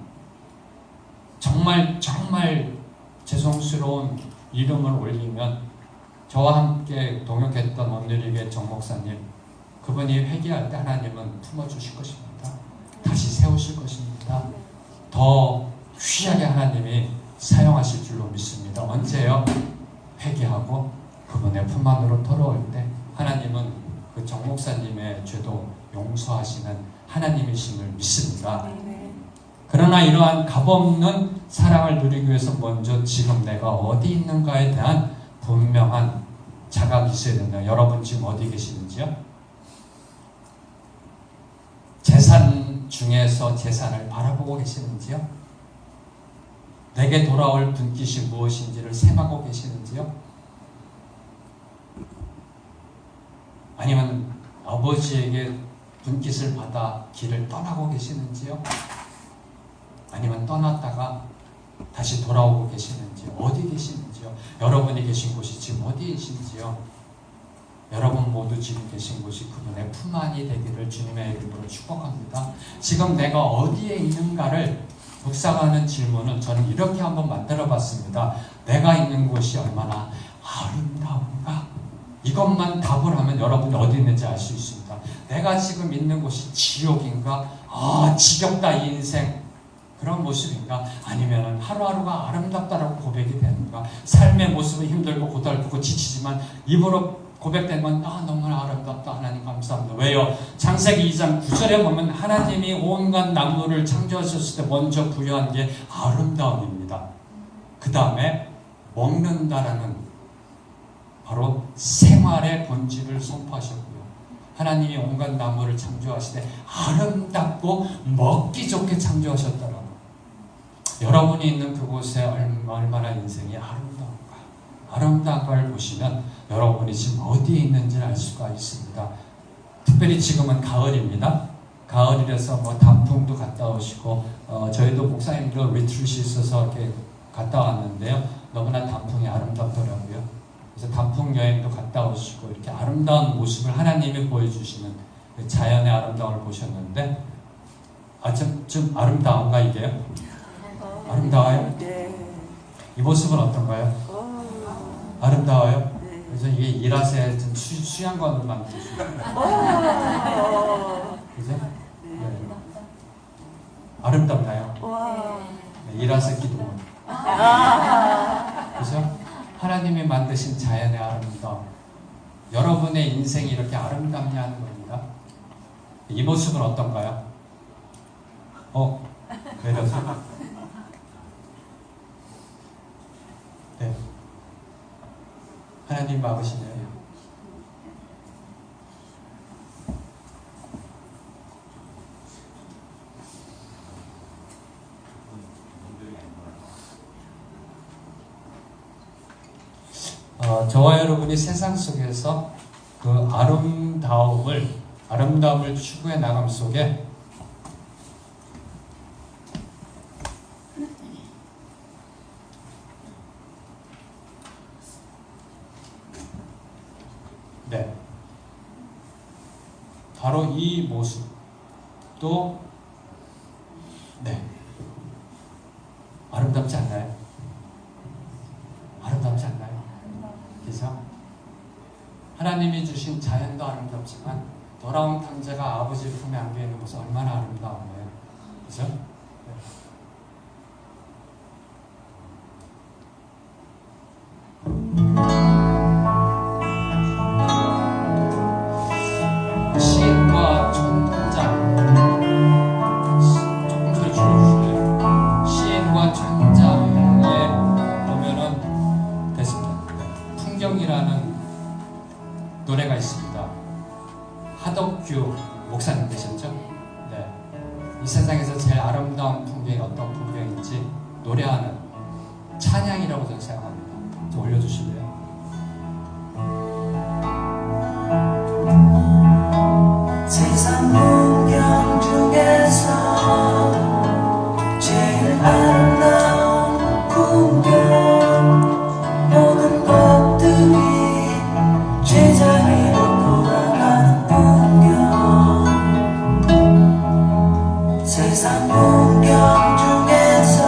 [SPEAKER 1] 정말 죄송스러운 이름을 올리면 저와 함께 동역했던 원누리교회 정 목사님, 그분이 회개할 때 하나님은 품어주실 것입니다. 다시 세우실 것입니다. 더 귀하게 하나님이 사용하실 줄로 믿습니다. 언제요? 회개하고 그분의 품 안으로 돌아올 때 하나님은 그 정 목사님의 죄도 용서하시는 하나님이심을 믿습니다. 그러나 이러한 값없는 사랑을 누리기 위해서 먼저 지금 내가 어디 있는가에 대한 분명한 자각이 있어야 된다. 여러분 지금 어디 계시는지요? 재산 중에서 재산을 바라보고 계시는지요? 내게 돌아올 분깃이 무엇인지를 생각하고 계시는지요? 아니면 아버지에게 분깃을 받아 길을 떠나고 계시는지요? 아니면 떠났다가 다시 돌아오고 계시는지요? 어디 계시는지요? 여러분이 계신 곳이 지금 어디에 계신지요? 여러분 모두 지금 계신 곳이 그분의 품 안이 되기를 주님의 이름으로 축복합니다. 지금 내가 어디에 있는가를 묵상하는 질문은 저는 이렇게 한번 만들어 봤습니다. 내가 있는 곳이 얼마나 아름다운가? 이것만 답을 하면 여러분이 어디 있는지 알 수 있습니다. 내가 지금 있는 곳이 지옥인가? 지겹다 이 인생. 그런 모습인가? 아니면 하루하루가 아름답다라고 고백이 되는가? 삶의 모습은 힘들고 고달프고 지치지만 입으로 고백된 건 너무 아름답다 하나님 감사합니다. 왜요? 창세기 2장 9절에 보면 하나님이 온갖 만물을 창조하셨을 때 먼저 부여한 게 아름다움입니다. 그 다음에 먹는다라는 바로 생활의 본질을 선포하셨고요. 하나님이 온갖 나무를 창조하실 때 아름답고 먹기 좋게 창조하셨더라고요. 여러분이 있는 그곳에 얼마나 인생이 아름다운가를 보시면 여러분이 지금 어디에 있는지를 알 수가 있습니다. 특별히 지금은 가을입니다. 가을이라서 단풍도 갔다 오시고 저희도 목사님도 리트릿이 있어서 이렇게 갔다 왔는데요. 너무나 단풍이 아름답더라고요. 그래서 단풍 여행도 갔다 오시고 이렇게 아름다운 모습을 하나님이 보여주시는 자연의 아름다움을 보셨는데 좀 아름다운가 이게요? 아름다워요?
[SPEAKER 2] 네.
[SPEAKER 1] 이 모습은 어떤가요? 아름다워요? 그래서 이게 이라세 좀 수양관으로 만드시고 그죠? 네. 아름답나요? 네, 이라세 기도문. 그죠? 하나님이 만드신 자연의 아름다움. 여러분의 인생이 이렇게 아름답냐 하는 겁니다. 이 모습은 어떤가요? 왜 이러세요? 네. 하나님 막으시네요. 저와 여러분이 세상 속에서 그 아름다움을 추구해 나감 속에 네, 바로 이 모습도 네, 아름답지 않나요? 아름답지 않나요? 그래서 하나님이 주신 자연도 아름답지만 돌아온 탕자가 아버지 품에 안겨 있는 모습 얼마나 아름다운가요? 그죠? 시인과 천자, 조금 더 줄여주실래요? 시인과 천자에 보면은 됐습니다. 풍경이라는 노래가 있습니다. 하덕규 목사님 되셨죠? 네. 이 세상에서 제일 아름다운 풍경이 어떤 풍경인지 노래하는 찬양이라고 저는 생각합니다. 좀 올려주실래요?
[SPEAKER 2] 세상 풍경 중에서 제일 아름다운 풍경 모든 것들이 제자리로 돌아가는 풍경 세상 풍경 중에서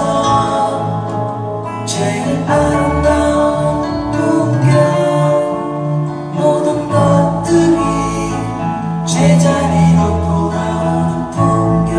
[SPEAKER 2] 제일 아름다운 풍경 모든 것들이 제자리로 돌아오는 풍경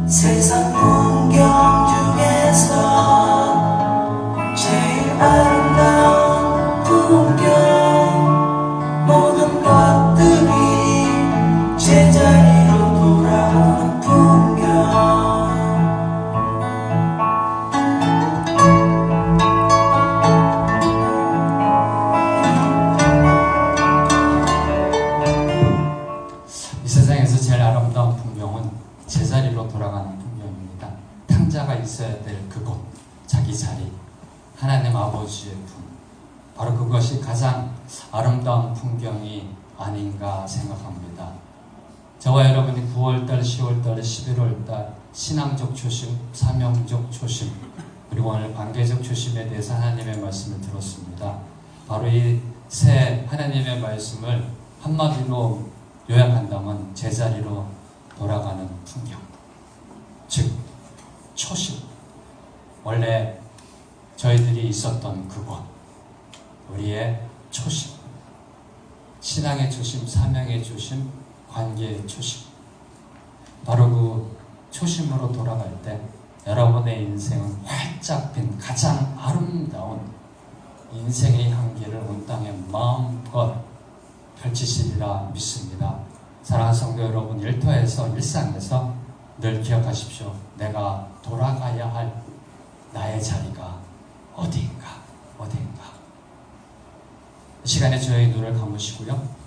[SPEAKER 2] 세상 풍경 중에서 제일 아름다운 풍경 모든 것들이 제자리로 돌아오는 풍경
[SPEAKER 1] 이 세상에서 제일 아름다운 풍경은 제자리로 돌아가는 풍경입니다. 탕자가 있어야 될 그곳, 자기 자리, 하나님 아버지의 품, 바로 그것이 가장 아름다운 풍경이 아닌가 생각합니다. 저와 여러분이 9월달, 10월달, 11월달 신앙적 초심, 사명적 초심, 그리고 오늘 관계적 초심에 대해서 하나님의 말씀을 들었습니다. 바로 이 새 하나님의 말씀을 한마디로 요약한다면 제자리로 돌아가는 풍경, 즉 초심, 원래 저희들이 있었던 그곳, 우리의 초심, 신앙의 초심, 사명의 초심, 관계의 초심, 바로 그 초심으로 돌아갈 때 여러분의 인생은 활짝 핀 가장 아름다운 인생의 향기를 온 땅에 마음껏 펼치시리라 믿습니다. 사랑하는 성도 여러분, 일터에서 일상에서 늘 기억하십시오. 내가 돌아가야 할 나의 자리가 어디인가. 이 시간에 저희 눈을 감으시고요.